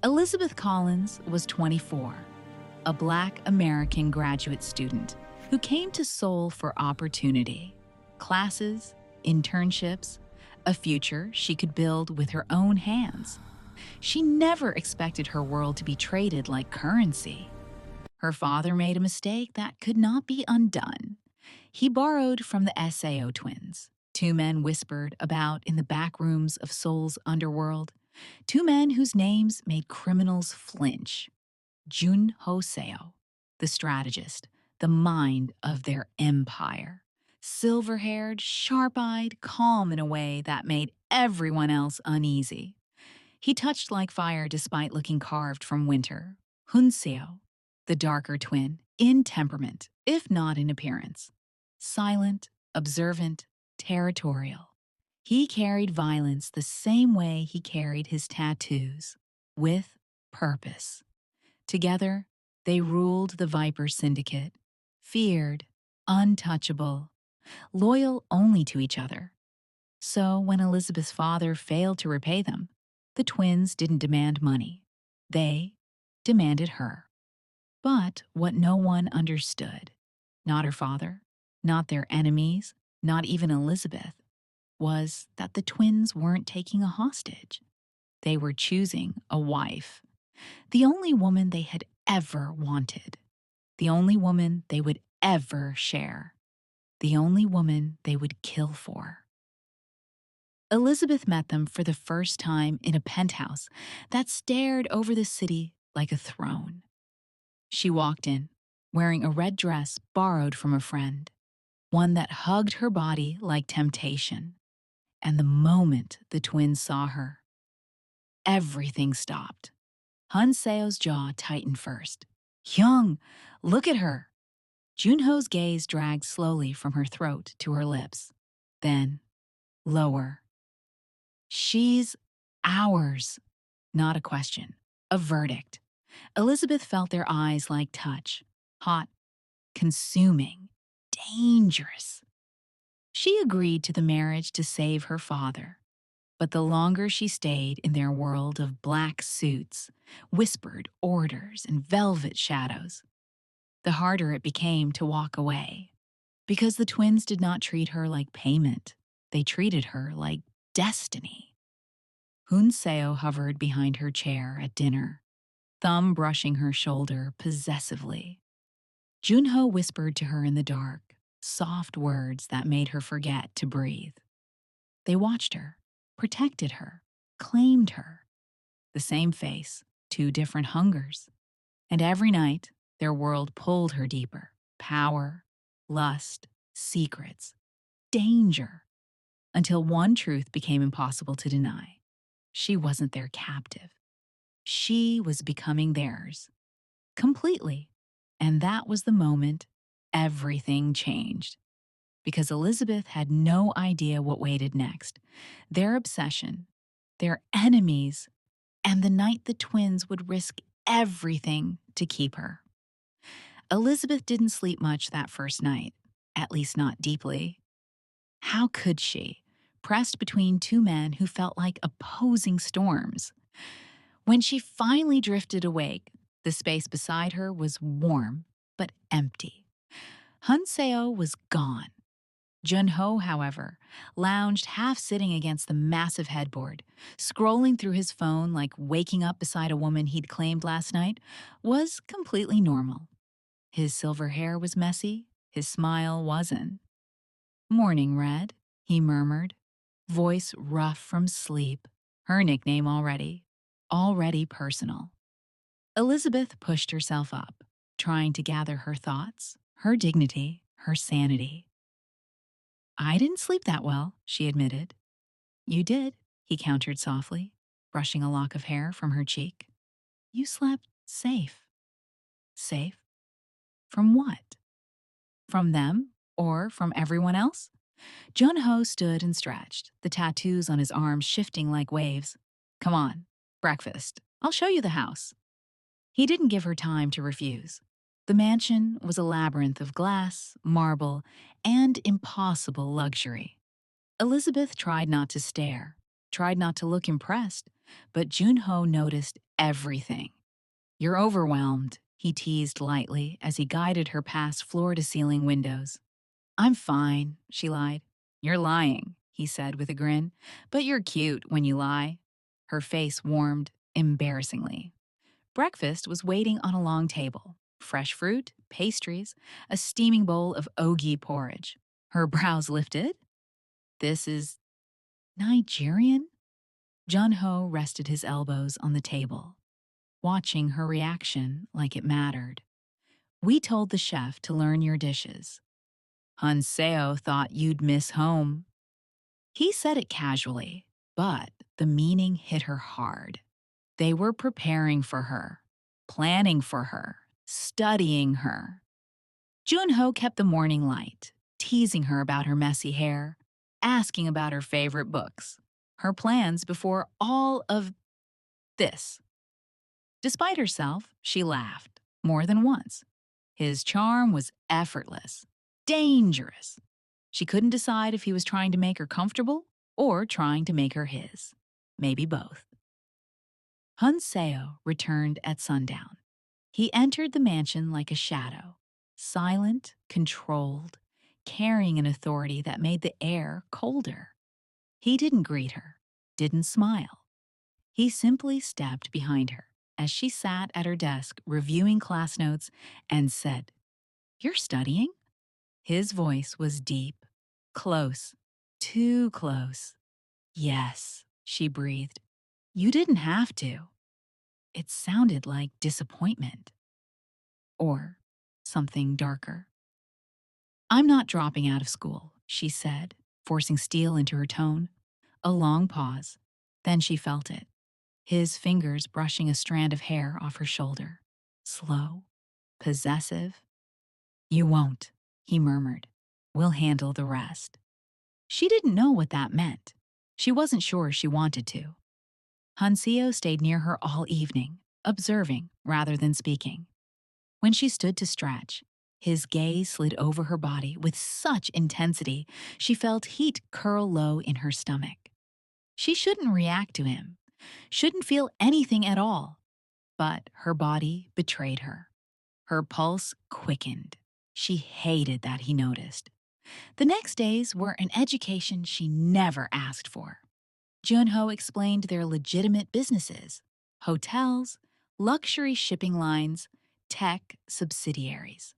Elizabeth Collins was 24, a Black American graduate student who came to Seoul for opportunity, classes, internships, a future she could build with her own hands. She never expected her world to be traded like currency. Her father made a mistake that could not be undone. He borrowed from the Sao twins, two men whispered about in the back rooms of Seoul's underworld, two men whose names made criminals flinch. Ho Seo, the strategist, the mind of their empire. Silver haired, sharp eyed, calm in a way that made everyone else uneasy. He touched like fire despite looking carved from winter. Seo, the darker twin, in temperament, if not in appearance. Silent, observant, territorial. He carried violence the same way he carried his tattoos, with purpose. Together, they ruled the Viper Syndicate, feared, untouchable, loyal only to each other. So when Elizabeth's father failed to repay them, the twins didn't demand money. They demanded her. But what no one understood, not her father, not their enemies, not even Elizabeth, was that the twins weren't taking a hostage. They were choosing a wife. The only woman they had ever wanted. The only woman they would ever share. The only woman they would kill for. Elizabeth met them for the first time in a penthouse that stared over the city like a throne. She walked in, wearing a red dress borrowed from a friend, one that hugged her body like temptation. And the moment the twins saw her, everything stopped. Seo's jaw tightened first. Hyung, look at her. Junho's gaze dragged slowly from her throat to her lips. Then, lower. She's ours. Not a question, a verdict. Elizabeth felt their eyes like touch, hot, consuming, dangerous. She agreed to the marriage to save her father. But the longer she stayed in their world of black suits, whispered orders, and velvet shadows, the harder it became to walk away. Because the twins did not treat her like payment. They treated her like destiny. Seo hovered behind her chair at dinner, thumb brushing her shoulder possessively. Junho whispered to her in the dark, soft words that made her forget to breathe. They watched her, protected her, claimed her. The same face, two different hungers. And every night, their world pulled her deeper. Power, lust, secrets, danger. Until one truth became impossible to deny. She wasn't their captive. She was becoming theirs. Completely. And that was the moment everything changed. Because Elizabeth had no idea what waited next. Their obsession, their enemies, and the night the twins would risk everything to keep her. Elizabeth didn't sleep much that first night, at least not deeply. How could she, pressed between two men who felt like opposing storms? When she finally drifted awake, the space beside her was warm but empty. Seo was gone. Junho, however, lounged half-sitting against the massive headboard, scrolling through his phone like waking up beside a woman he'd claimed last night was completely normal. His silver hair was messy, his smile wasn't. "Morning, Red," he murmured, voice rough from sleep, her nickname already personal. Elizabeth pushed herself up, trying to gather her thoughts, her dignity, her sanity. "I didn't sleep that well," she admitted. "You did," he countered softly, brushing a lock of hair from her cheek. "You slept safe." Safe? From what? From them? Or from everyone else? Junho stood and stretched, the tattoos on his arms shifting like waves. "Come on, breakfast. I'll show you the house." He didn't give her time to refuse. The mansion was a labyrinth of glass, marble, and impossible luxury. Elizabeth tried not to stare, tried not to look impressed, but Junho noticed everything. You're overwhelmed, he teased lightly as he guided her past floor-to-ceiling windows. I'm fine, she lied. You're lying, he said with a grin, but you're cute when you lie. Her face warmed embarrassingly. Breakfast was waiting on a long table. Fresh fruit, pastries, a steaming bowl of ogi porridge. Her brows lifted. This is Nigerian? Jun-ho rested his elbows on the table, watching her reaction like it mattered. We told the chef to learn your dishes. Hanseo thought you'd miss home. He said it casually, but the meaning hit her hard. They were preparing for her, planning for her, studying her. Junho kept the morning light, teasing her about her messy hair, asking about her favorite books, her plans before all of this. Despite herself, she laughed, more than once. His charm was effortless, dangerous. She couldn't decide if he was trying to make her comfortable or trying to make her his. Maybe both. Hanseo returned at sundown. He entered the mansion like a shadow, silent, controlled, carrying an authority that made the air colder. He didn't greet her, didn't smile. He simply stepped behind her as she sat at her desk reviewing class notes and said, "You're studying?" His voice was deep, close, too close. "Yes," she breathed. "You didn't have to." It sounded like disappointment. Or something darker. "I'm not dropping out of school," she said, forcing steel into her tone. A long pause. Then she felt it. His fingers brushing a strand of hair off her shoulder. Slow, possessive. "You won't," he murmured. "We'll handle the rest." She didn't know what that meant. She wasn't sure she wanted to. Hanseo stayed near her all evening, observing rather than speaking. When she stood to stretch, his gaze slid over her body with such intensity she felt heat curl low in her stomach. She shouldn't react to him, shouldn't feel anything at all. But her body betrayed her. Her pulse quickened. She hated that he noticed. The next days were an education she never asked for. Junho explained their legitimate businesses: hotels, luxury shipping lines, tech subsidiaries.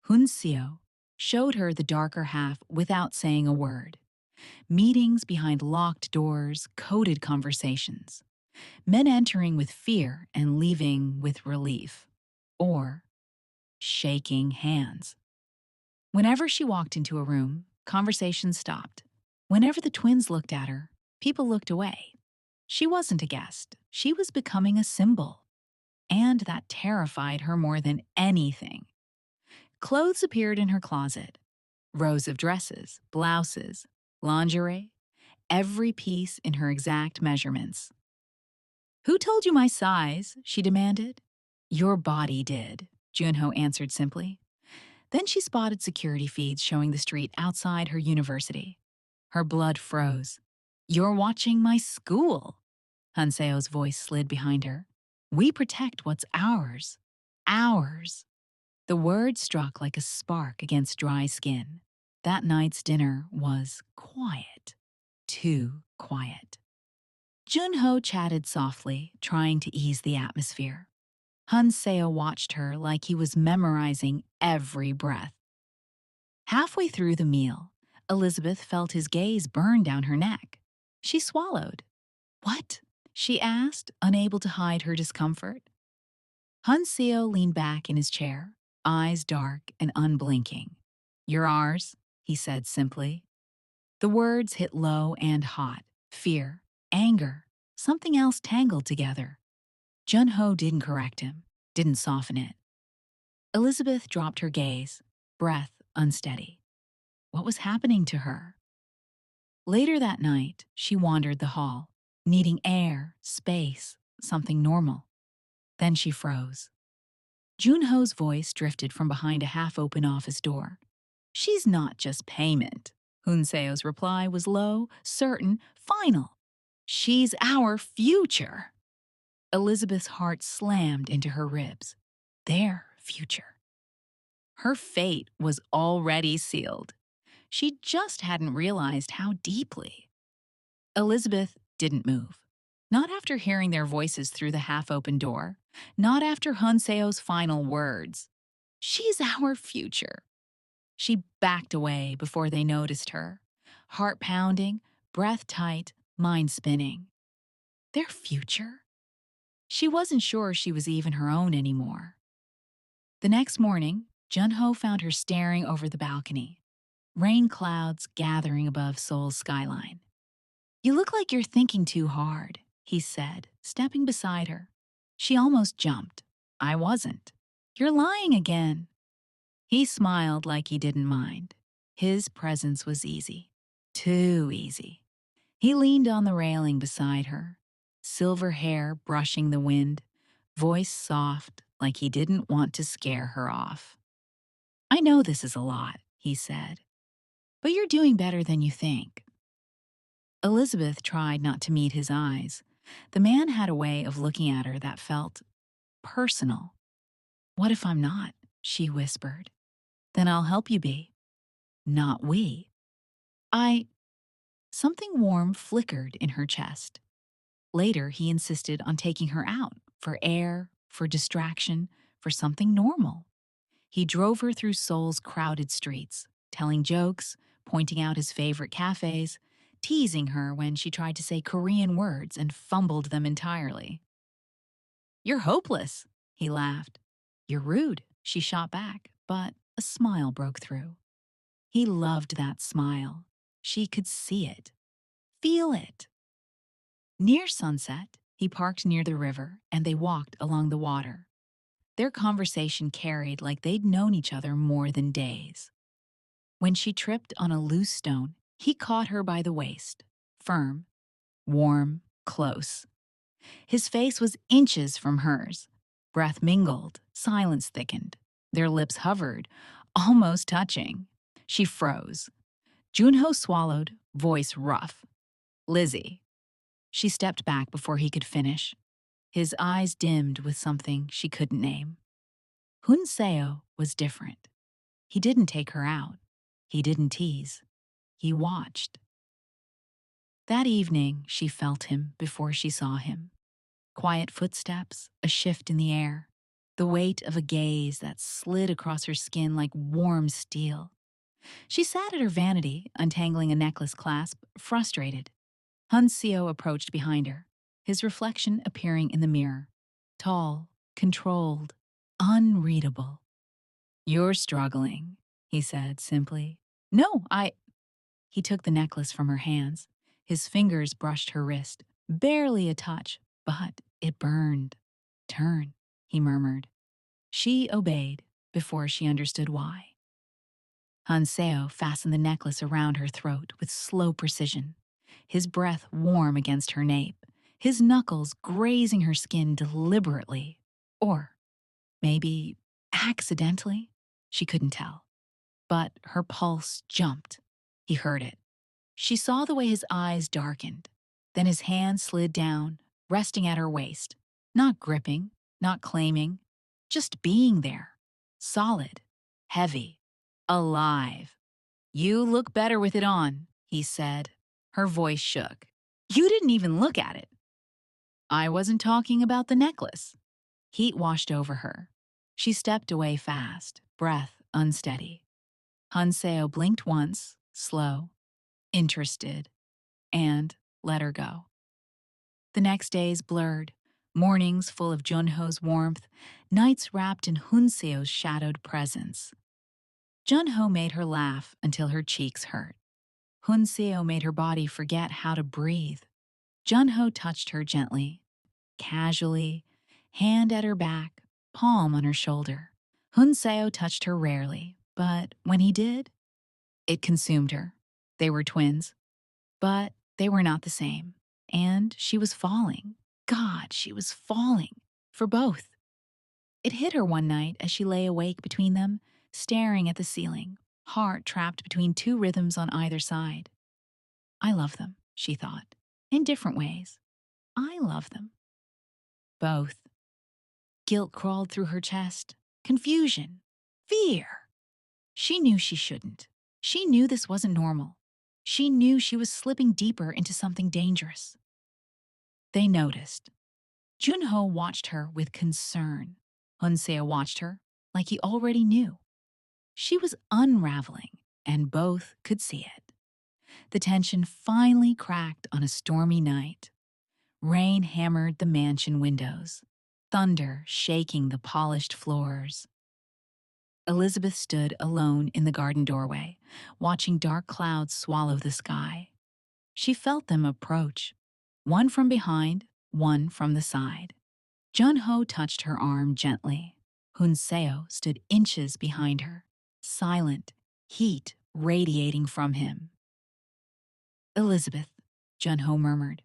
Hunseo showed her the darker half without saying a word. Meetings behind locked doors, coded conversations. Men entering with fear and leaving with relief. Or shaking hands. Whenever she walked into a room, conversation stopped. Whenever the twins looked at her, people looked away. She wasn't a guest. She was becoming a symbol. And that terrified her more than anything. Clothes appeared in her closet. Rows of dresses, blouses, lingerie, every piece in her exact measurements. "Who told you my size?" she demanded. "Your body did," Junho answered simply. Then she spotted security feeds showing the street outside her university. Her blood froze. "You're watching my school." Hanseo's voice slid behind her. "We protect what's ours. Ours." The word struck like a spark against dry skin. That night's dinner was quiet. Too quiet. Junho chatted softly, trying to ease the atmosphere. Hanseo watched her like he was memorizing every breath. Halfway through the meal, Elizabeth felt his gaze burn down her neck. She swallowed. "What?" she asked, unable to hide her discomfort. Hanseo leaned back in his chair, eyes dark and unblinking. "You're ours," he said simply. The words hit low and hot. Fear, anger, something else tangled together. Junho didn't correct him, didn't soften it. Elizabeth dropped her gaze, breath unsteady. What was happening to her? Later that night, she wandered the hall, needing air, space, something normal. Then she froze. Junho's voice drifted from behind a half-open office door. "She's not just payment." Hunseo's reply was low, certain, final. "She's our future." Elizabeth's heart slammed into her ribs. Their future. Her fate was already sealed. She just hadn't realized how deeply. Elizabeth didn't move. Not after hearing their voices through the half-open door. Not after Hunseo's final words. She's our future. She backed away before they noticed her. Heart pounding, breath tight, mind spinning. Their future? She wasn't sure she was even her own anymore. The next morning, Junho found her staring over the balcony. Rain clouds gathering above Seoul's skyline. "You look like you're thinking too hard," he said, stepping beside her. She almost jumped. "I wasn't." "You're lying again." He smiled like he didn't mind. His presence was easy. Too easy. He leaned on the railing beside her, silver hair brushing the wind, voice soft like he didn't want to scare her off. "I know this is a lot," he said, "but you're doing better than you think." Elizabeth tried not to meet his eyes. The man had a way of looking at her that felt personal. "What if I'm not?" she whispered. "Then I'll help you be." "Not we." I. Something warm flickered in her chest. Later, he insisted on taking her out for air, for distraction, for something normal. He drove her through Seoul's crowded streets, telling jokes, pointing out his favorite cafes, teasing her when she tried to say Korean words and fumbled them entirely. "You're hopeless," he laughed. "You're rude," she shot back, but a smile broke through. He loved that smile. She could see it, feel it. Near sunset, he parked near the river and they walked along the water. Their conversation carried like they'd known each other more than days. When she tripped on a loose stone, he caught her by the waist, firm, warm, close. His face was inches from hers. Breath mingled, silence thickened. Their lips hovered, almost touching. She froze. Junho swallowed, voice rough. "Lizzie." She stepped back before he could finish. His eyes dimmed with something she couldn't name. Hunseo was different. He didn't take her out. He didn't tease. He watched. That evening, she felt him before she saw him. Quiet footsteps, a shift in the air, the weight of a gaze that slid across her skin like warm steel. She sat at her vanity, untangling a necklace clasp, frustrated. Hunseo approached behind her, his reflection appearing in the mirror. Tall, controlled, unreadable. "You're struggling," he said simply. "No, I." He took the necklace from her hands. His fingers brushed her wrist, barely a touch, but it burned. "Turn," he murmured. She obeyed before she understood why. Hanseo fastened the necklace around her throat with slow precision, his breath warm against her nape, his knuckles grazing her skin deliberately. Or maybe accidentally? She couldn't tell. But her pulse jumped. He heard it. She saw the way his eyes darkened. Then his hand slid down, resting at her waist. Not gripping, not claiming, just being there. Solid, heavy, alive. "You look better with it on," he said. Her voice shook. "You didn't even look at it." "I wasn't talking about the necklace." Heat washed over her. She stepped away fast, breath unsteady. Hanseo blinked once, slow, interested, and let her go. The next days blurred, mornings full of Junho's warmth, nights wrapped in Hunseo's shadowed presence. Junho made her laugh until her cheeks hurt. Hunseo made her body forget how to breathe. Junho touched her gently, casually, hand at her back, palm on her shoulder. Hunseo touched her rarely, but when he did, it consumed her. They were twins, but they were not the same. And she was falling. God, she was falling. For both. It hit her one night as she lay awake between them, staring at the ceiling, heart trapped between two rhythms on either side. "I love them," she thought, in different ways. "I love them." Both. Guilt crawled through her chest. Confusion. Fear. She knew she shouldn't. She knew this wasn't normal. She knew she was slipping deeper into something dangerous. They noticed. Junho watched her with concern. Hunseo watched her like he already knew. She was unraveling, and both could see it. The tension finally cracked on a stormy night. Rain hammered the mansion windows, thunder shaking the polished floors. Elizabeth stood alone in the garden doorway, watching dark clouds swallow the sky. She felt them approach, one from behind, one from the side. Junho touched her arm gently. Hunseo stood inches behind her, silent, heat radiating from him. Elizabeth, Junho murmured.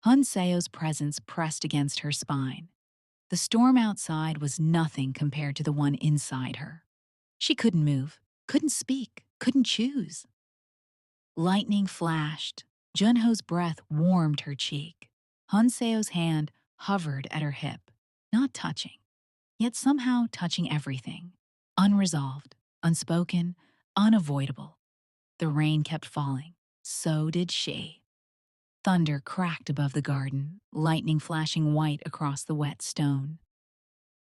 Hunseo's presence pressed against her spine. The storm outside was nothing compared to the one inside her. She couldn't move, couldn't speak, couldn't choose. Lightning flashed. Junho's breath warmed her cheek. Hunseo's hand hovered at her hip, not touching, yet somehow touching everything. Unresolved, unspoken, unavoidable. The rain kept falling. So did she. Thunder cracked above the garden, lightning flashing white across the wet stone.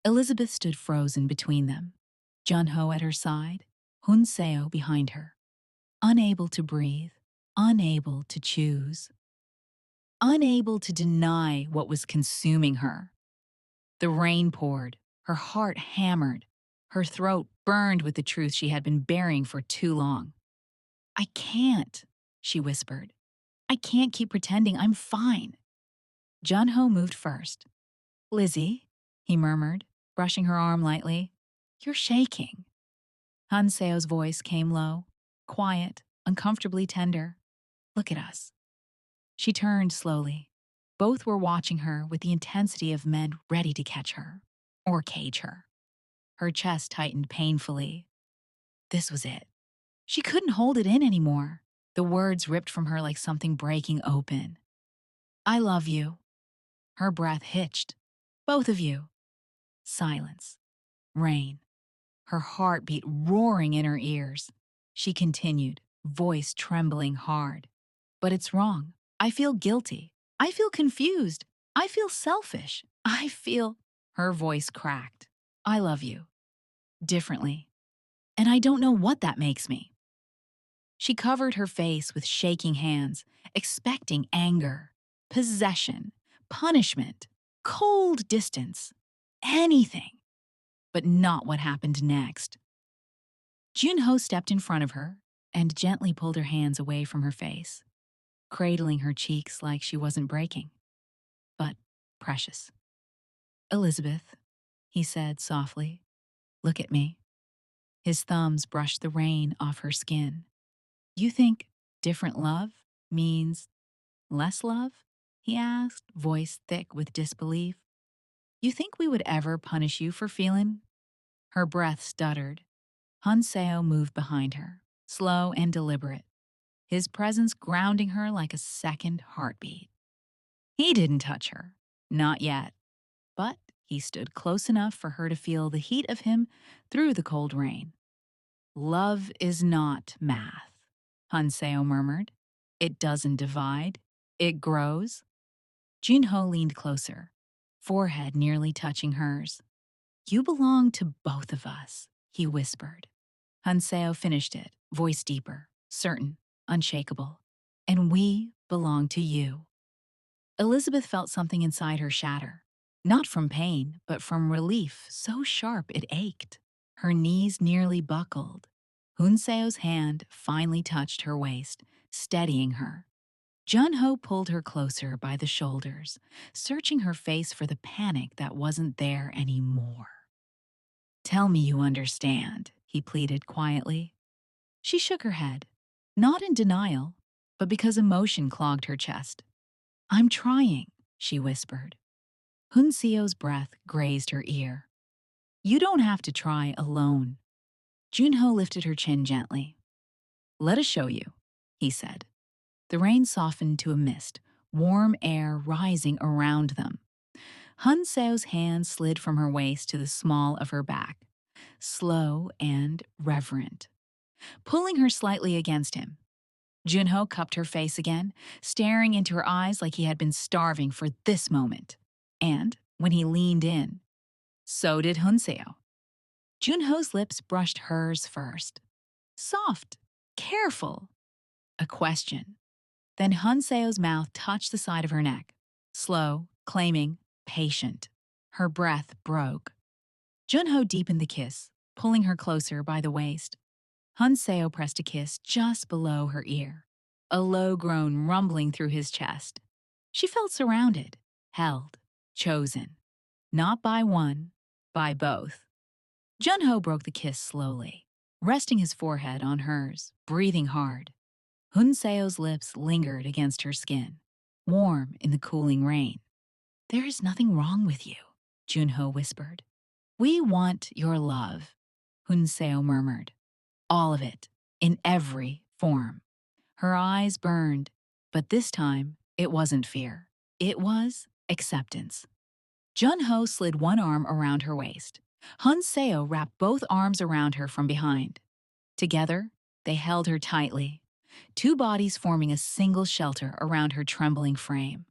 Elizabeth stood frozen between them, Junho at her side, Hunseo behind her, unable to breathe, unable to choose, unable to deny what was consuming her. The rain poured, her heart hammered, her throat burned with the truth she had been burying for too long. "I can't," she whispered. "I can't keep pretending I'm fine." Junho moved first. "Lizzie," he murmured, brushing her arm lightly, "you're shaking." Hanseo's voice came low, quiet, uncomfortably tender. "Look at us." She turned slowly. Both were watching her with the intensity of men ready to catch her, or cage her. Her chest tightened painfully. This was it. She couldn't hold it in anymore. The words ripped from her like something breaking open. "I love you." Her breath hitched. "Both of you." Silence. Rain. Her heartbeat roaring in her ears. She continued, voice trembling hard. "But it's wrong. I feel guilty. I feel confused. I feel selfish. I feel—" Her voice cracked. "I love you. Differently. And I don't know what that makes me." She covered her face with shaking hands, expecting anger, possession, punishment, cold distance, anything. But not what happened next. Junho stepped in front of her and gently pulled her hands away from her face, cradling her cheeks like she wasn't breaking, but precious. "Elizabeth," he said softly, "look at me." His thumbs brushed the rain off her skin. "You think different love means less love?" he asked, voice thick with disbelief. "You think we would ever punish you for feeling?" Her breath stuttered. Hanseo moved behind her, slow and deliberate, his presence grounding her like a second heartbeat. He didn't touch her, not yet, but he stood close enough for her to feel the heat of him through the cold rain. "Love is not math," Hanseo murmured. "It doesn't divide, it grows." Junho leaned closer, forehead nearly touching hers. "You belong to both of us," he whispered. Hanseo finished it, voice deeper, certain, unshakable. "And we belong to you." Elizabeth felt something inside her shatter, not from pain, but from relief so sharp it ached. Her knees nearly buckled. Hunseo's hand finally touched her waist, steadying her. Junho pulled her closer by the shoulders, searching her face for the panic that wasn't there anymore. "Tell me you understand," he pleaded quietly. She shook her head, not in denial, but because emotion clogged her chest. "I'm trying," she whispered. Hunseo's breath grazed her ear. "You don't have to try alone." Junho lifted her chin gently. "Let us show you," he said. The rain softened to a mist, warm air rising around them. Hunseo's hand slid from her waist to the small of her back, slow and reverent, pulling her slightly against him. Junho cupped her face again, staring into her eyes like he had been starving for this moment. And when he leaned in, so did Hunseo. Junho's lips brushed hers first. Soft, careful. A question. Then Hunseo's mouth touched the side of her neck. Slow, claiming, patient. Her breath broke. Junho deepened the kiss, pulling her closer by the waist. Hunseo pressed a kiss just below her ear, a low groan rumbling through his chest. She felt surrounded, held, chosen. Not by one, by both. Junho broke the kiss slowly, resting his forehead on hers, breathing hard. Hunseo's lips lingered against her skin, warm in the cooling rain. "There is nothing wrong with you," Junho whispered. "We want your love," Hunseo murmured. All of it, in every form. Her eyes burned, but this time it wasn't fear. It was acceptance. Junho slid one arm around her waist. Hunseo wrapped both arms around her from behind. Together, they held her tightly, two bodies forming a single shelter around her trembling frame.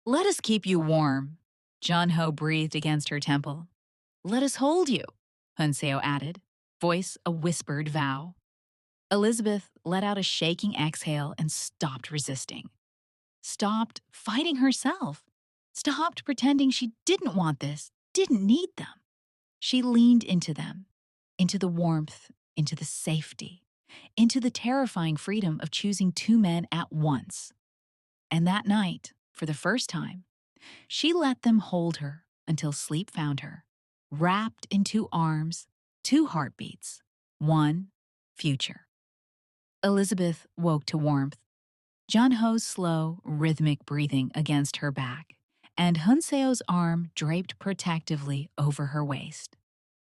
"Let us keep you warm," Junho breathed against her temple. "Let us hold you," Hunseo added, voice a whispered vow. Elizabeth let out a shaking exhale and stopped resisting. Stopped fighting herself. Stopped pretending she didn't want this, didn't need them. She leaned into them, into the warmth, into the safety, into the terrifying freedom of choosing two men at once. And that night, for the first time, she let them hold her until sleep found her, wrapped in two arms, two heartbeats, one future. Elizabeth woke to warmth, Junho's slow, rhythmic breathing against her back, and Hunseo's arm draped protectively over her waist.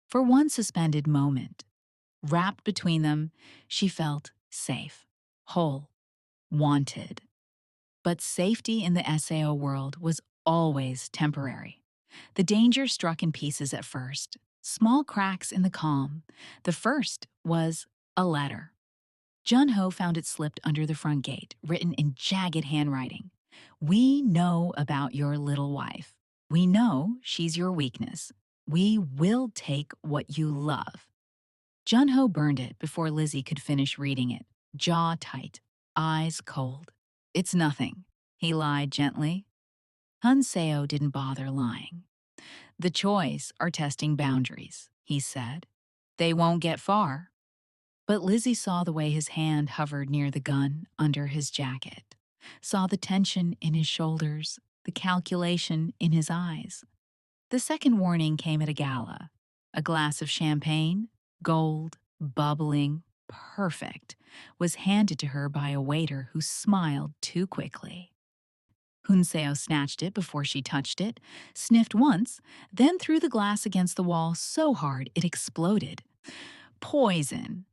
For one suspended moment, wrapped between them, she felt safe, whole, wanted. But safety in the SAO world was always temporary. The danger struck in pieces at first, small cracks in the calm. The first was a letter. Junho found it slipped under the front gate, written in jagged handwriting. "We know about your little wife. We know she's your weakness. We will take what you love." Junho burned it before Lizzie could finish reading it, jaw tight, eyes cold. "It's nothing," he lied gently. Hunseo didn't bother lying. "The choice are testing boundaries," he said. "They won't get far." But Lizzie saw the way his hand hovered near the gun under his jacket, saw the tension in his shoulders, the calculation in his eyes. The second warning came at a gala. A glass of champagne, gold, bubbling, perfect, was handed to her by a waiter who smiled too quickly. Hunseo snatched it before she touched it, sniffed once, then threw the glass against the wall so hard it exploded. Poison.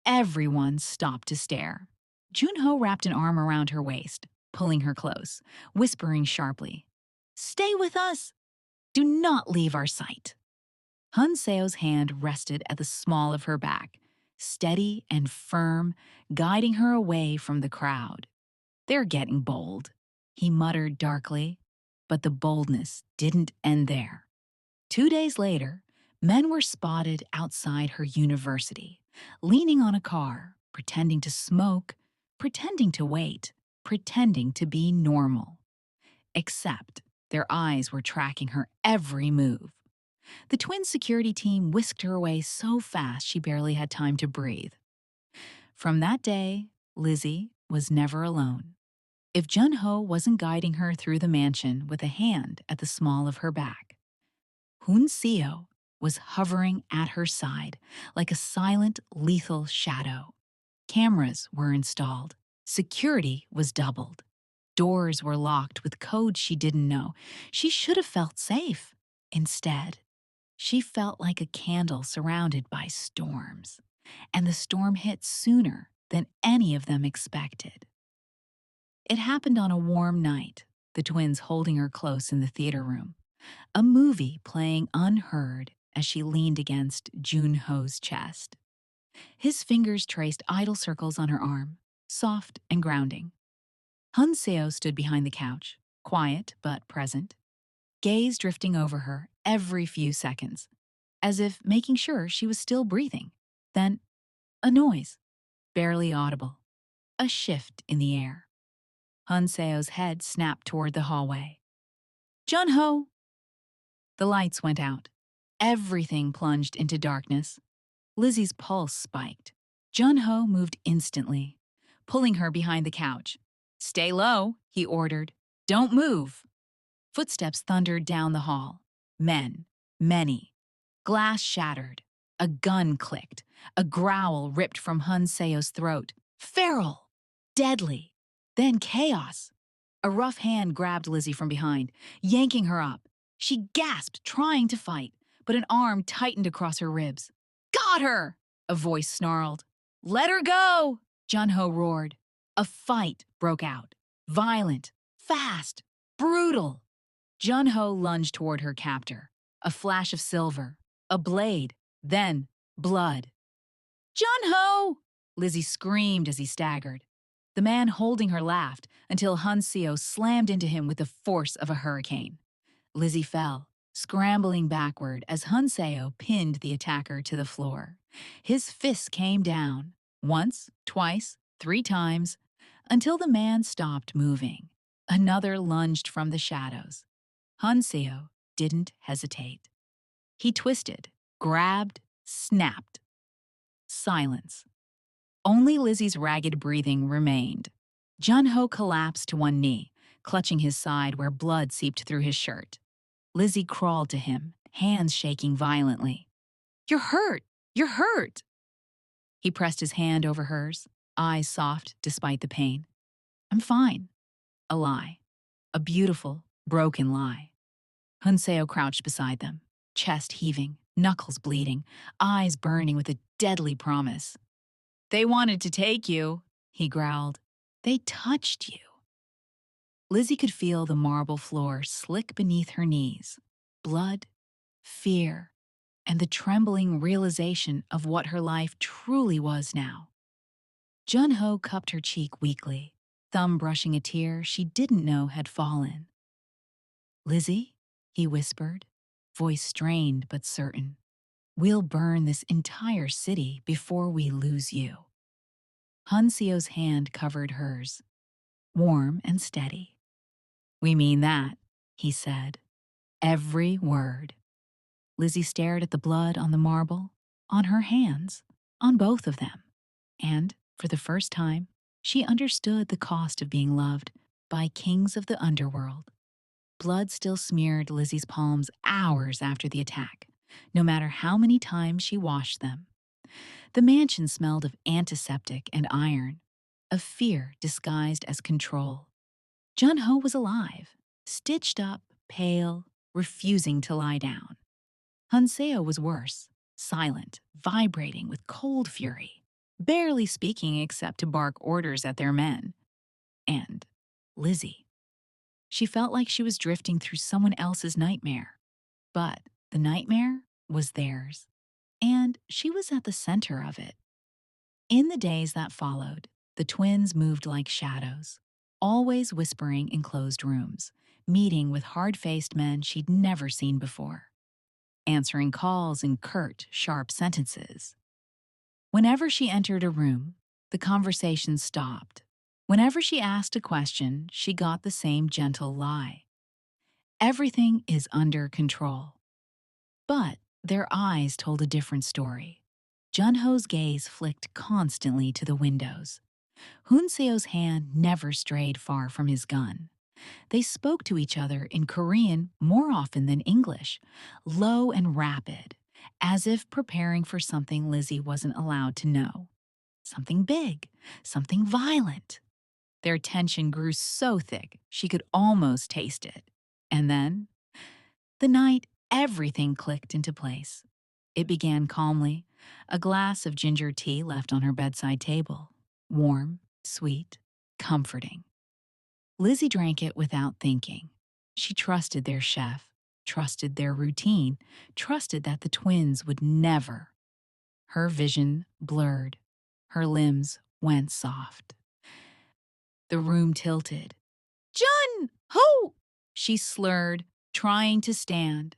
Everyone stopped to stare. Junho wrapped an arm around her waist, pulling her close, whispering sharply, "Stay with us! Do not leave our sight." Hunseo's hand rested at the small of her back, steady and firm, guiding her away from the crowd. "They're getting bold," he muttered darkly, but the boldness didn't end there. 2 days later, men were spotted outside her university, leaning on a car, pretending to smoke, pretending to wait, pretending to be normal. Except their eyes were tracking her every move. The twin security team whisked her away so fast she barely had time to breathe. From that day, Lizzie was never alone. If Junho wasn't guiding her through the mansion with a hand at the small of her back, Hunseo was hovering at her side like a silent, lethal shadow. Cameras were installed. Security was doubled. Doors were locked with codes she didn't know. She should have felt safe. Instead, she felt like a candle surrounded by storms. And the storm hit sooner than any of them expected. It happened on a warm night, the twins holding her close in the theater room, a movie playing unheard as she leaned against Junho's chest. His fingers traced idle circles on her arm, soft and grounding. Seo stood behind the couch, quiet but present, gaze drifting over her every few seconds, as if making sure she was still breathing. Then, a noise, barely audible, a shift in the air. Seo's head snapped toward the hallway. Junho! The lights went out. Everything plunged into darkness. Lizzie's pulse spiked. Junho moved instantly, pulling her behind the couch. Stay low, he ordered. Don't move. Footsteps thundered down the hall. Men, many. Glass shattered. A gun clicked. A growl ripped from Seo's throat. Feral! Deadly! Then chaos. A rough hand grabbed Lizzie from behind, yanking her up. She gasped, trying to fight, but an arm tightened across her ribs. Got her! A voice snarled. Let her go! Junho roared. A fight broke out. Violent, fast, brutal. Junho lunged toward her captor. A flash of silver, a blade, then blood. Junho! Lizzie screamed as he staggered. The man holding her laughed until Seo slammed into him with the force of a hurricane. Lizzie fell, scrambling backward as Seo pinned the attacker to the floor. His fists came down, once, twice, 3 times, until the man stopped moving. Another lunged from the shadows. Seo didn't hesitate. He twisted, grabbed, snapped. Silence. Only Lizzie's ragged breathing remained. Junho collapsed to one knee, clutching his side where blood seeped through his shirt. Lizzie crawled to him, hands shaking violently. You're hurt! You're hurt! He pressed his hand over hers, eyes soft despite the pain. I'm fine. A lie. A beautiful, broken lie. Seo crouched beside them, chest heaving, knuckles bleeding, eyes burning with a deadly promise. They wanted to take you, he growled. They touched you. Lizzie could feel the marble floor slick beneath her knees. Blood, fear, and the trembling realization of what her life truly was now. Junho cupped her cheek weakly, thumb brushing a tear she didn't know had fallen. Lizzie, he whispered, voice strained but certain. We'll burn this entire city before we lose you. Seo's hand covered hers, warm and steady. We mean that, he said. Every word. Lizzie stared at the blood on the marble, on her hands, on both of them. And, for the first time, she understood the cost of being loved by kings of the underworld. Blood still smeared Lizzie's palms hours after the attack, no matter how many times she washed them. The mansion smelled of antiseptic and iron, of fear disguised as control. Junho was alive, stitched up, pale, refusing to lie down. Seo was worse, silent, vibrating with cold fury, barely speaking except to bark orders at their men. And Lizzie. She felt like she was drifting through someone else's nightmare. But the nightmare was theirs, and she was at the center of it. In the days that followed, the twins moved like shadows, always whispering in closed rooms, meeting with hard-faced men she'd never seen before, answering calls in curt, sharp sentences. Whenever she entered a room, the conversation stopped. Whenever she asked a question, she got the same gentle lie. Everything is under control. But their eyes told a different story. Junho's gaze flicked constantly to the windows. Seo's hand never strayed far from his gun. They spoke to each other in Korean more often than English, low and rapid, as if preparing for something Lizzie wasn't allowed to know. Something big, something violent. Their tension grew so thick she could almost taste it. And then, the night, everything clicked into place. It began calmly, a glass of ginger tea left on her bedside table, warm, sweet, comforting. Lizzie drank it without thinking. She trusted their chef, trusted their routine, trusted that the twins would never. Her vision blurred. Her limbs went soft. The room tilted. Jun! Ho! She slurred, trying to stand.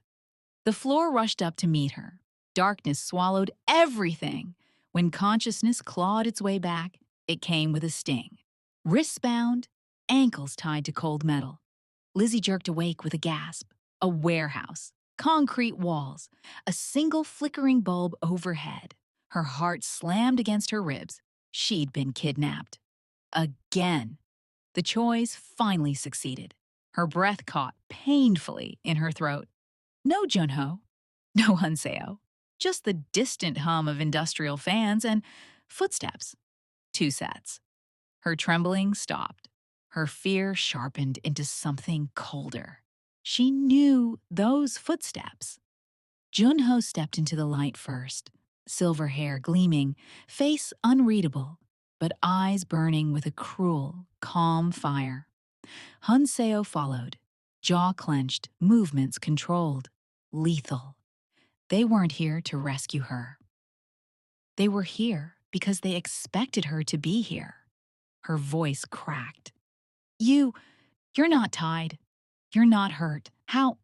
The floor rushed up to meet her. Darkness swallowed everything. When consciousness clawed its way back, it came with a sting. Wrists bound, ankles tied to cold metal. Lizzie jerked awake with a gasp. A warehouse, concrete walls, a single flickering bulb overhead. Her heart slammed against her ribs. She'd been kidnapped. Again. The choice finally succeeded. Her breath caught painfully in her throat. No Junho, no Hanseo, just the distant hum of industrial fans and footsteps. 2 sets. Her trembling stopped. Her fear sharpened into something colder. She knew those footsteps. Junho stepped into the light first, silver hair gleaming, face unreadable, but eyes burning with a cruel, calm fire. Hanseo followed, jaw clenched, movements controlled, lethal. They weren't here to rescue her. They were here because they expected her to be here. Her voice cracked. You're not tied. You're not hurt. How?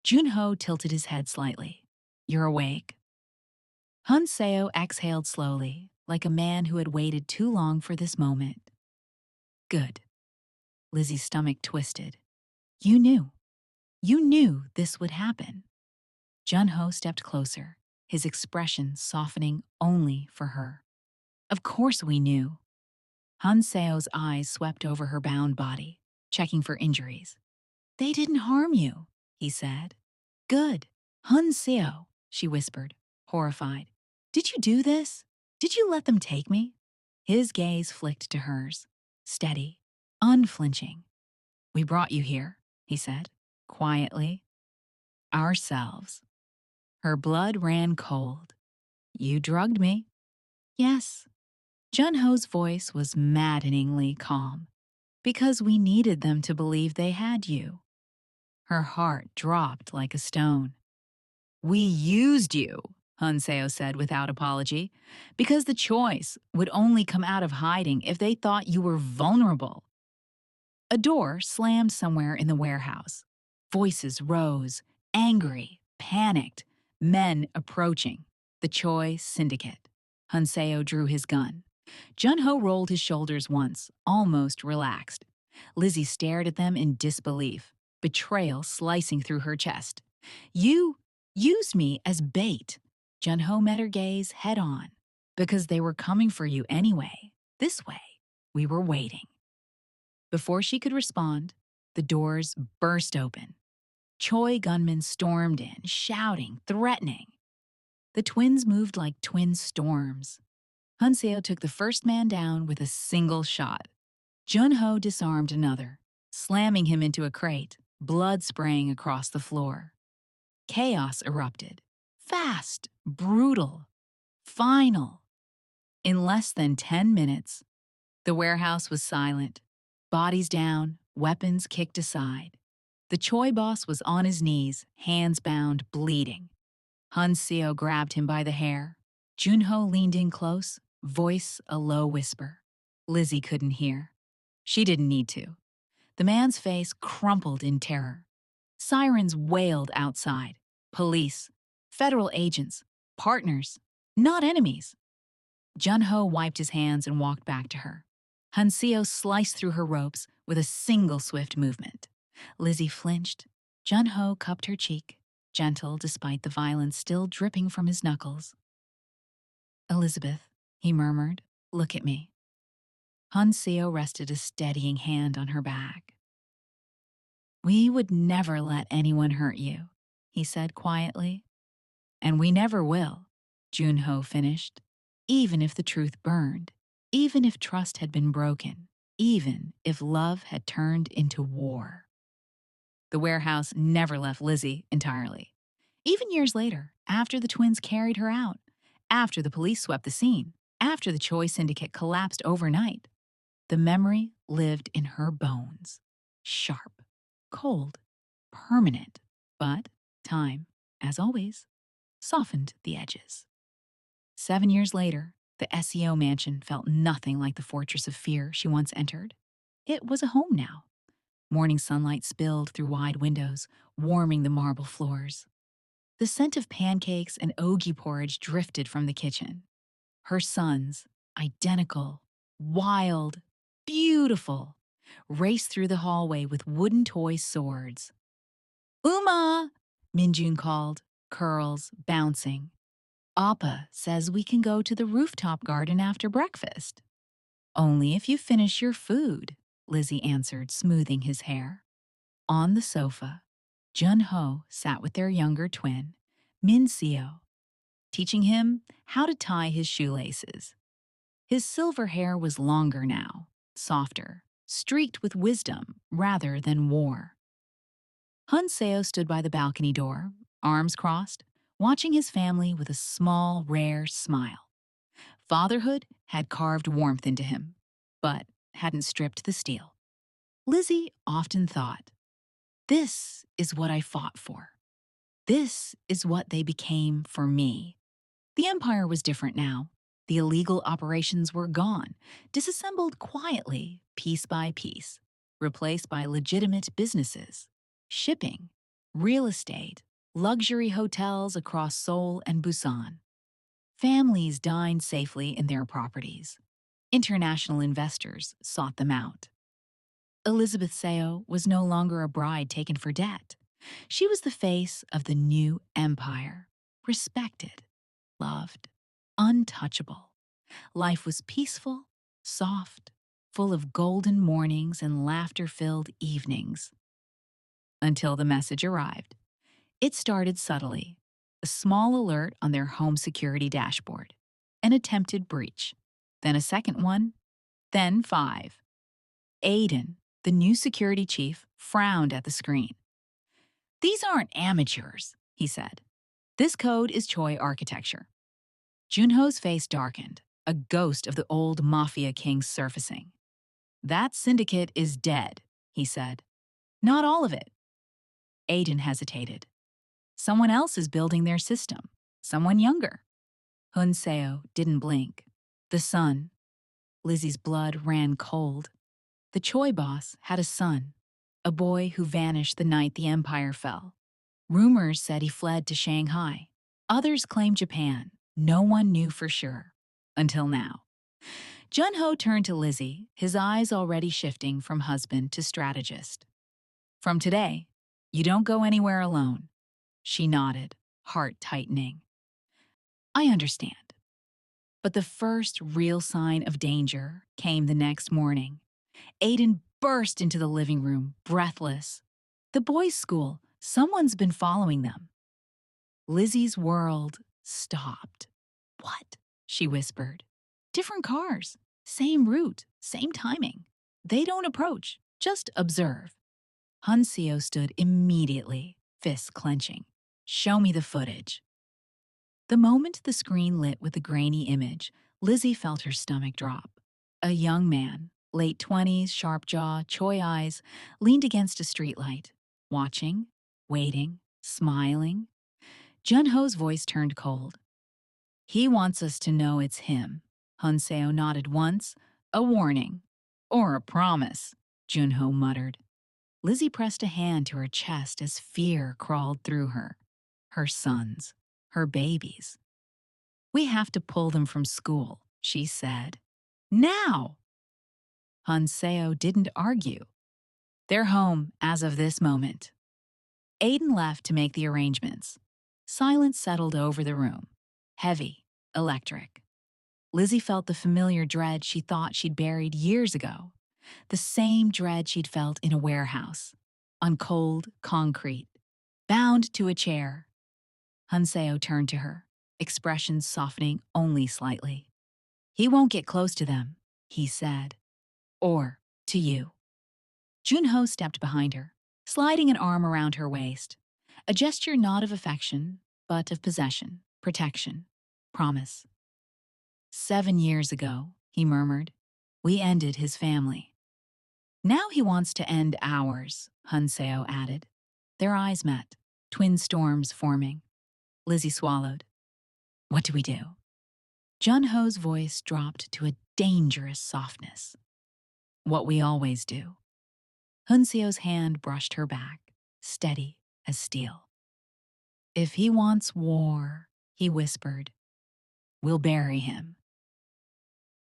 Junho tilted his head slightly. You're awake. Hanseo exhaled slowly, like a man who had waited too long for this moment. Good. Lizzie's stomach twisted. You knew. You knew this would happen. Junho stepped closer, his expression softening only for her. Of course we knew. Hanseo's eyes swept over her bound body, checking for injuries. They didn't harm you, he said. Good. Hanseo, she whispered, horrified. Did you do this? Did you let them take me? His gaze flicked to hers, steady, unflinching. We brought you here, he said, quietly. Ourselves. Her blood ran cold. You drugged me. Yes. Junho's voice was maddeningly calm. Because we needed them to believe they had you. Her heart dropped like a stone. We used you, Hanseo said without apology, because the choice would only come out of hiding if they thought you were vulnerable. A door slammed somewhere in the warehouse. Voices rose, angry, panicked, men approaching. The Choi syndicate. Hanseo drew his gun. Junho rolled his shoulders once, almost relaxed. Lizzie stared at them in disbelief, betrayal slicing through her chest. You used me as bait. Junho met her gaze head on. Because they were coming for you anyway. This way. We were waiting. Before she could respond, the doors burst open. Choi gunmen stormed in, shouting, threatening. The twins moved like twin storms. Hanseo took the first man down with a single shot. Junho disarmed another, slamming him into a crate, blood spraying across the floor. Chaos erupted. Fast, brutal, final. In less than 10 minutes, the warehouse was silent. Bodies down, weapons kicked aside. The Choi boss was on his knees, hands bound, bleeding. Hanseo grabbed him by the hair. Junho leaned in close, voice a low whisper. Lizzie couldn't hear. She didn't need to. The man's face crumpled in terror. Sirens wailed outside. Police, federal agents, partners, not enemies. Junho wiped his hands and walked back to her. Hanseo sliced through her ropes with a single swift movement. Lizzie flinched. Junho cupped her cheek, gentle despite the violence still dripping from his knuckles. Elizabeth, he murmured, look at me. Hanseo rested a steadying hand on her back. We would never let anyone hurt you, he said quietly. And we never will, Junho finished. Even if the truth burned, even if trust had been broken, even if love had turned into war. The warehouse never left Lizzie entirely. Even years later, after the twins carried her out, after the police swept the scene, after the Choi syndicate collapsed overnight, The memory lived in her bones. Sharp, cold, permanent. But time, as always, softened the edges. 7 years later, the SEO mansion felt nothing like the fortress of fear she once entered. It was a home now. Morning sunlight spilled through wide windows, warming the marble floors. The scent of pancakes and ogi porridge drifted from the kitchen. Her sons, identical, wild, beautiful, raced through the hallway with wooden toy swords. Uma! Minjun called, curls bouncing. Appa says we can go to the rooftop garden after breakfast. Only if you finish your food, Lizzie answered, smoothing his hair. On the sofa, Jun-ho sat with their younger twin, Min-seo, teaching him how to tie his shoelaces. His silver hair was longer now, softer, streaked with wisdom rather than war. Hun-seo stood by the balcony door, arms crossed, watching his family with a small, rare smile. Fatherhood had carved warmth into him, but hadn't stripped the steel. Lizzie often thought, this is what I fought for. This is what they became for me. The empire was different now. The illegal operations were gone, disassembled quietly, piece by piece, replaced by legitimate businesses, shipping, real estate, luxury hotels across Seoul and Busan. Families dined safely in their properties. International investors sought them out. Elizabeth Seo was no longer a bride taken for debt. She was the face of the new empire, respected, loved, untouchable. Life was peaceful, soft, full of golden mornings and laughter-filled evenings. Until the message arrived. It started subtly. A small alert on their home security dashboard. An attempted breach. Then a second one. Then 5. Aiden, the new security chief, frowned at the screen. These aren't amateurs, he said. This code is Choi architecture. Junho's face darkened, a ghost of the old Mafia king surfacing. That syndicate is dead, he said. Not all of it. Aiden hesitated. Someone else is building their system. Someone younger. Hun-seo didn't blink. The son. Lizzie's blood ran cold. The Choi boss had a son, a boy who vanished the night the empire fell. Rumors said he fled to Shanghai. Others claimed Japan. No one knew for sure. Until now. Jun-ho turned to Lizzie, his eyes already shifting from husband to strategist. From today, you don't go anywhere alone. She nodded, heart tightening. I understand. But the first real sign of danger came the next morning. Aiden burst into the living room, breathless. The boys' school, someone's been following them. Lizzie's world stopped. What? She whispered. Different cars, same route, same timing. They don't approach, just observe. Hun-seo stood immediately, fists clenching. Show me the footage. The moment the screen lit with the grainy image, Lizzie felt her stomach drop. A young man, late 20s, sharp jaw, Choi eyes, leaned against a streetlight, watching, waiting, smiling. Jun-ho's voice turned cold. He wants us to know it's him. Hun-seo nodded once. A warning. Or a promise, Jun-ho muttered. Lizzie pressed a hand to her chest as fear crawled through her. Her sons, her babies. We have to pull them from school, she said. Now! Hun-seo didn't argue. They're home as of this moment. Aiden left to make the arrangements. Silence settled over the room. Heavy, electric. Lizzie felt the familiar dread she thought she'd buried years ago. The same dread she'd felt in a warehouse, on cold concrete, bound to a chair. Hun-seo turned to her, expressions softening only slightly. He won't get close to them, he said. Or to you. Jun-ho stepped behind her, sliding an arm around her waist. A gesture not of affection, but of possession, protection, promise. 7 years ago, he murmured, We ended his family. Now he wants to end ours, Hunseo added. Their eyes met, twin storms forming. Lizzie swallowed. What do we do? Junho's voice dropped to a dangerous softness. What we always do. Hunseo's hand brushed her back, steady as steel. If he wants war, he whispered, we'll bury him.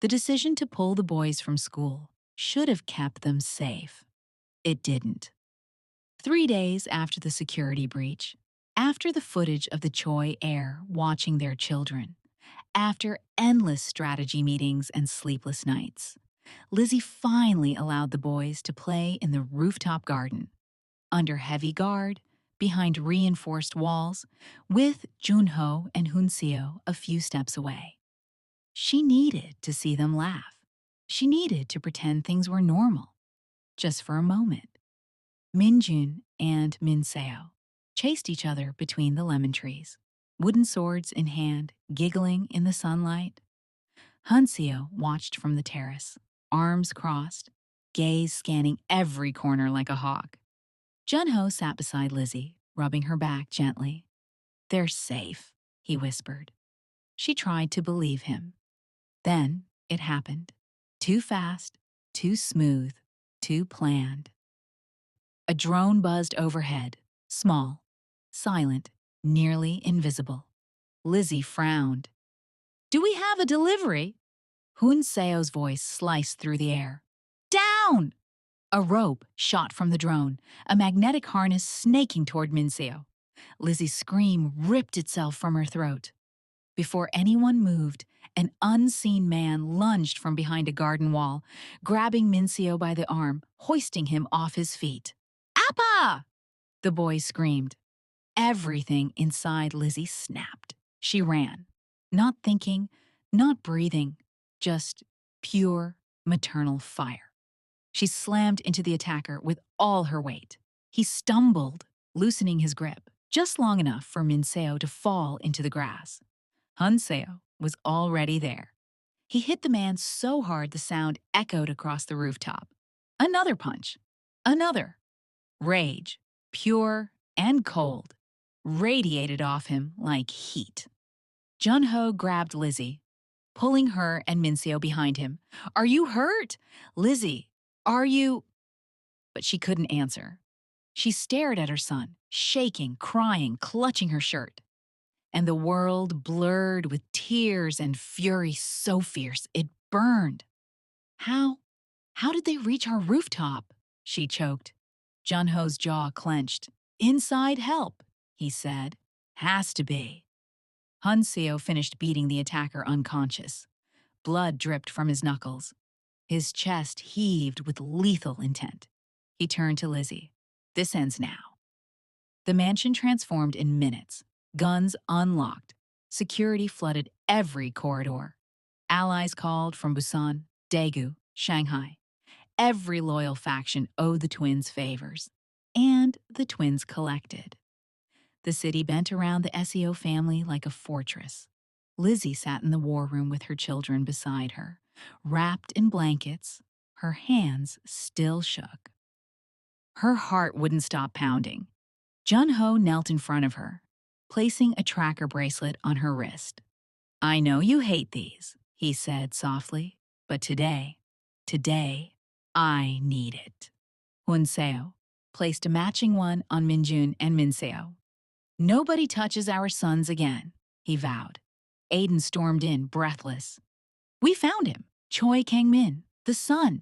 The decision to pull the boys from school should have kept them safe. It didn't. 3 days after the security breach, after the footage of the Choi heir watching their children, after endless strategy meetings and sleepless nights, Lizzie finally allowed the boys to play in the rooftop garden, under heavy guard, behind reinforced walls, with Junho and Hunseo a few steps away. She needed to see them laugh. She needed to pretend things were normal, just for a moment. Minjun and Minseo chased each other between the lemon trees, wooden swords in hand, giggling in the sunlight. Hunseo watched from the terrace, arms crossed, gaze scanning every corner like a hawk. Junho sat beside Lizzie, rubbing her back gently. They're safe, he whispered. She tried to believe him. Then it happened. Too fast, too smooth, too planned. A drone buzzed overhead, small, silent, nearly invisible. Lizzie frowned. Do we have a delivery? Hunseo's voice sliced through the air. Down! A rope shot from the drone, a magnetic harness snaking toward Minseo. Lizzie's scream ripped itself from her throat. Before anyone moved, an unseen man lunged from behind a garden wall, grabbing Minseo by the arm, hoisting him off his feet. Appa! The boy screamed. Everything inside Lizzie snapped. She ran, not thinking, not breathing, just pure maternal fire. She slammed into the attacker with all her weight. He stumbled, loosening his grip, just long enough for Minseo to fall into the grass. Hunseo was already there. He hit the man so hard the sound echoed across the rooftop. Another punch. Another. Rage, pure and cold, radiated off him like heat. Junho grabbed Lizzie, pulling her and Minseo behind him. Are you hurt? Lizzie, are you? But she couldn't answer. She stared at her son, shaking, crying, clutching her shirt. And the world blurred with tears and fury so fierce it burned. How did they reach our rooftop? She choked. Junho's jaw clenched. Inside help, he said. Has to be. Hunseo finished beating the attacker unconscious. Blood dripped from his knuckles. His chest heaved with lethal intent. He turned to Lizzie. This ends now. The mansion transformed in minutes. Guns unlocked. Security flooded every corridor. Allies called from Busan, Daegu, Shanghai. Every loyal faction owed the twins favors. And the twins collected. The city bent around the SEO family like a fortress. Lizzie sat in the war room with her children beside her, wrapped in blankets. Her hands still shook. Her heart wouldn't stop pounding. Junho knelt in front of her, placing a tracker bracelet on her wrist. I know you hate these, he said softly, but today, I need it. Hunseo placed a matching one on Minjun and Minseo. Nobody touches our sons again, he vowed. Aiden stormed in, breathless. We found him, Choi Kang-min, the son.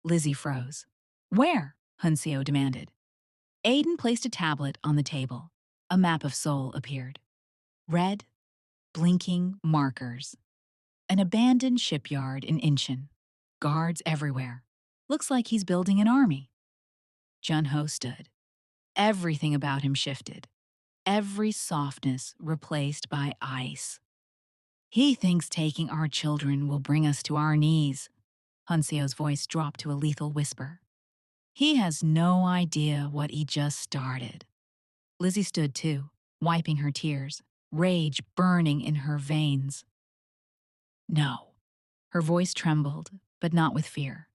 Lizzie froze. Where? Hunseo demanded. Aiden placed a tablet on the table. A map of Seoul appeared. Red, blinking markers. An abandoned shipyard in Incheon. Guards everywhere. Looks like he's building an army. Junho stood. Everything about him shifted. Every softness replaced by ice. He thinks taking our children will bring us to our knees. Hunseo's voice dropped to a lethal whisper. He has no idea what he just started. Lizzie stood too, wiping her tears, rage burning in her veins. No. Her voice trembled, but not with fear.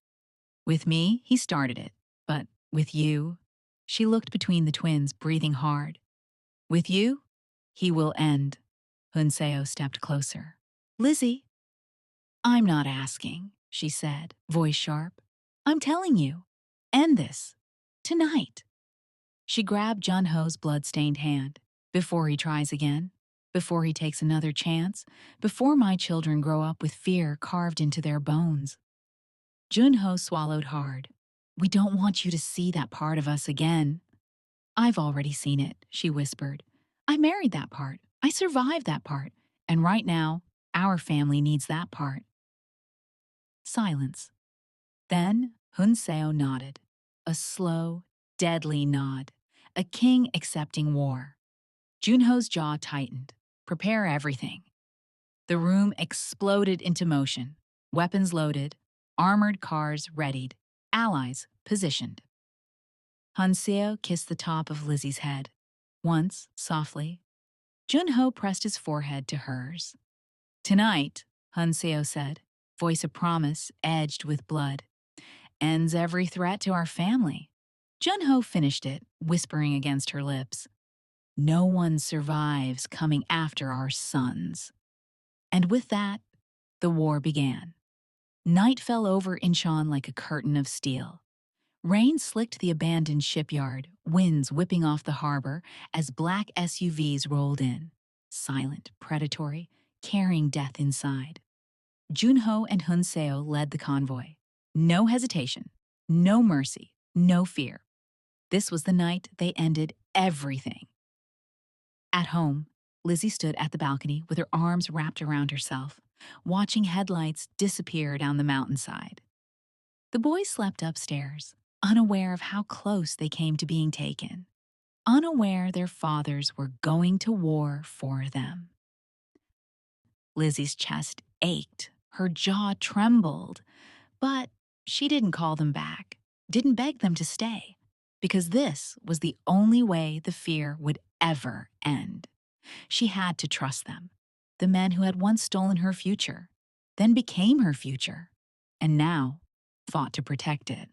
With me, he started it. But with you, she looked between the twins, breathing hard. With you, he will end. Hunseo stepped closer. Lizzie, I'm not asking, she said, voice sharp. I'm telling you. End this. Tonight. She grabbed Junho's blood-stained hand. Before he tries again, before he takes another chance, before my children grow up with fear carved into their bones. Junho swallowed hard. We don't want you to see that part of us again. I've already seen it, she whispered. I married that part. I survived that part. And right now, our family needs that part. Silence. Then Hunseo nodded. A slow, deadly nod. A king accepting war. Junho's jaw tightened. Prepare everything. The room exploded into motion. Weapons loaded. Armored cars readied. Allies positioned. Hunseo kissed the top of Lizzie's head. Once, softly. Junho pressed his forehead to hers. Tonight, Hunseo said, voice of promise edged with blood, ends every threat to our family. Junho finished it, whispering against her lips. No one survives coming after our sons. And with that, the war began. Night fell over Incheon like a curtain of steel. Rain slicked the abandoned shipyard, winds whipping off the harbor as black SUVs rolled in, silent, predatory, carrying death inside. Junho and Hunseo led the convoy. No hesitation, no mercy, no fear. This was the night they ended everything. At home, Lizzie stood at the balcony with her arms wrapped around herself, watching headlights disappear down the mountainside. The boys slept upstairs, unaware of how close they came to being taken, unaware their fathers were going to war for them. Lizzie's chest ached, her jaw trembled, but she didn't call them back, didn't beg them to stay, because this was the only way the fear would ever end. She had to trust them, the men who had once stolen her future, then became her future, and now fought to protect it.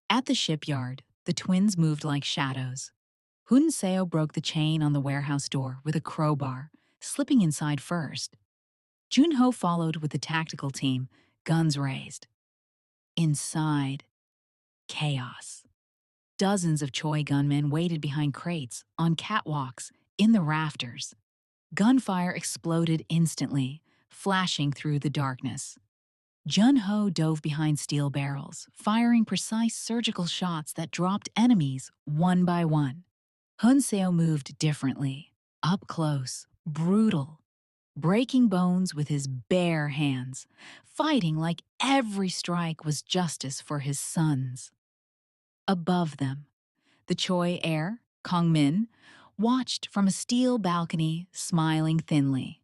At the shipyard, the twins moved like shadows. Hunseo broke the chain on the warehouse door with a crowbar, slipping inside first. Junho followed with the tactical team, guns raised. Inside, chaos. Dozens of Choi gunmen waited behind crates, on catwalks, in the rafters. Gunfire exploded instantly, flashing through the darkness. Junho dove behind steel barrels, firing precise surgical shots that dropped enemies one by one. Hunseo moved differently, up close, brutal, breaking bones with his bare hands, fighting like every strike was justice for his sons. Above them, the Choi heir, Kongmin, watched from a steel balcony, smiling thinly.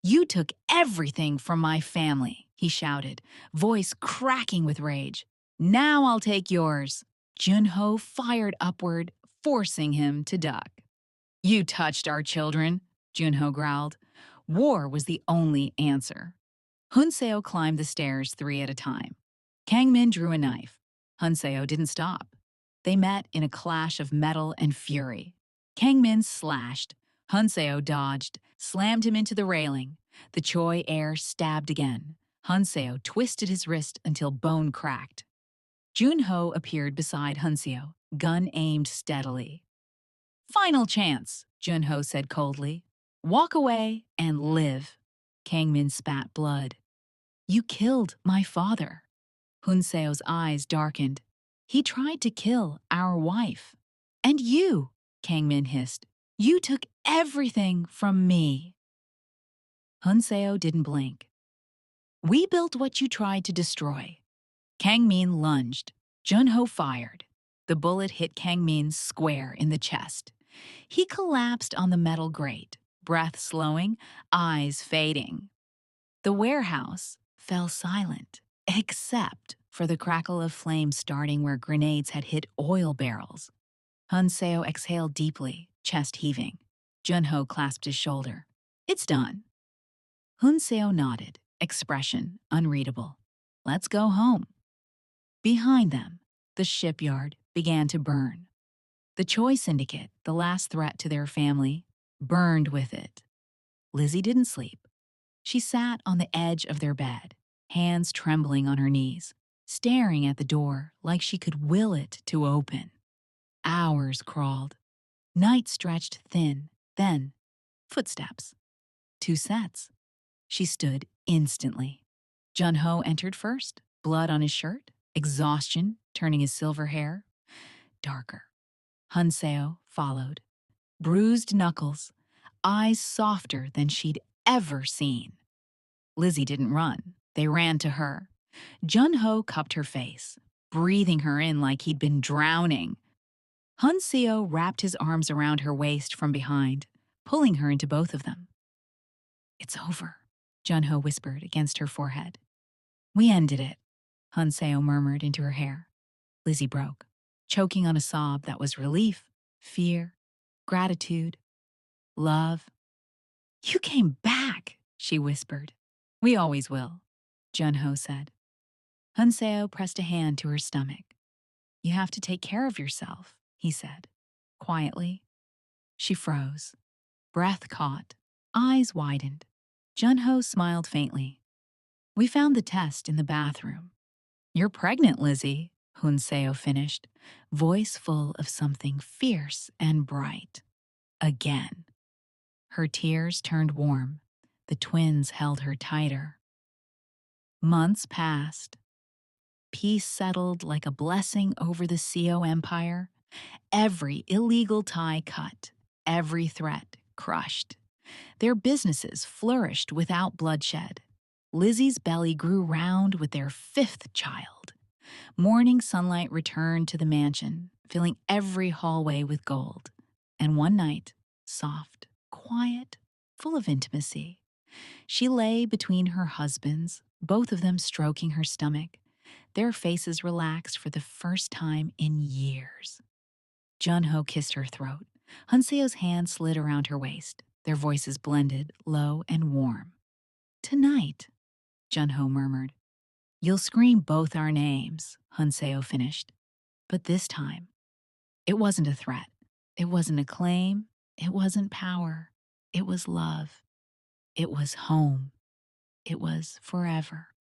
You took everything from my family, he shouted, voice cracking with rage. Now I'll take yours. Junho fired upward, forcing him to duck. You touched our children, Junho growled. War was the only answer. Hunseo climbed the stairs 3 at a time. Kangmin drew a knife. Hunseo didn't stop. They met in a clash of metal and fury. Kangmin slashed. Hunseo dodged, slammed him into the railing. The Choi heir stabbed again. Hunseo twisted his wrist until bone cracked. Junho appeared beside Hunseo, gun aimed steadily. Final chance, Junho said coldly. Walk away and live. Kangmin spat blood. You killed my father. Hunseo's eyes darkened. He tried to kill our wife. And you, Kangmin hissed. You took everything from me. Hunseo didn't blink. We built what you tried to destroy. Kangmin lunged. Junho fired. The bullet hit Kangmin square in the chest. He collapsed on the metal grate, breath slowing, eyes fading. The warehouse fell silent, except for the crackle of flames starting where grenades had hit oil barrels. Hunseo exhaled deeply, chest heaving. Junho clasped his shoulder. It's done. Hunseo nodded, expression unreadable. Let's go home. Behind them, the shipyard began to burn. The Choi Syndicate, the last threat to their family, burned with it. Lizzie didn't sleep. She sat on the edge of their bed, hands trembling on her knees, staring at the door like she could will it to open. Hours crawled. Night stretched thin. Then, footsteps. 2 sets. She stood instantly. Jun-ho entered first, blood on his shirt, exhaustion turning his silver hair darker. Hunseo followed, bruised knuckles, eyes softer than she'd ever seen. Lizzie didn't run. They ran to her. Jun-ho cupped her face, breathing her in like he'd been drowning. Hunseo wrapped his arms around her waist from behind, pulling her into both of them. "It's over," Jun-ho whispered against her forehead. "We ended it," Hunseo murmured into her hair. Lizzie broke, choking on a sob that was relief, fear, gratitude, love. "You came back," she whispered. "We always will," Jun-ho said. Hunseo pressed a hand to her stomach. "You have to take care of yourself," he said, quietly. She froze, breath caught, eyes widened. Jun-ho smiled faintly. "We found the test in the bathroom." "You're pregnant, Lizzie," Hunseo finished, voice full of something fierce and bright. Again. Her tears turned warm. The twins held her tighter. Months passed. Peace settled like a blessing over the Seo Empire. Every illegal tie cut, every threat crushed. Their businesses flourished without bloodshed. Lizzie's belly grew round with their 5th child. Morning sunlight returned to the mansion, filling every hallway with gold. And one night, soft, quiet, full of intimacy, she lay between her husbands, both of them stroking her stomach, their faces relaxed for the first time in years. Jun-ho kissed her throat. Hunseo's hand slid around her waist. Their voices blended, low and warm. "Tonight," Jun-ho murmured. "You'll scream both our names," Hunseo finished. But this time, it wasn't a threat. It wasn't a claim. It wasn't power. It was love. It was home. It was forever.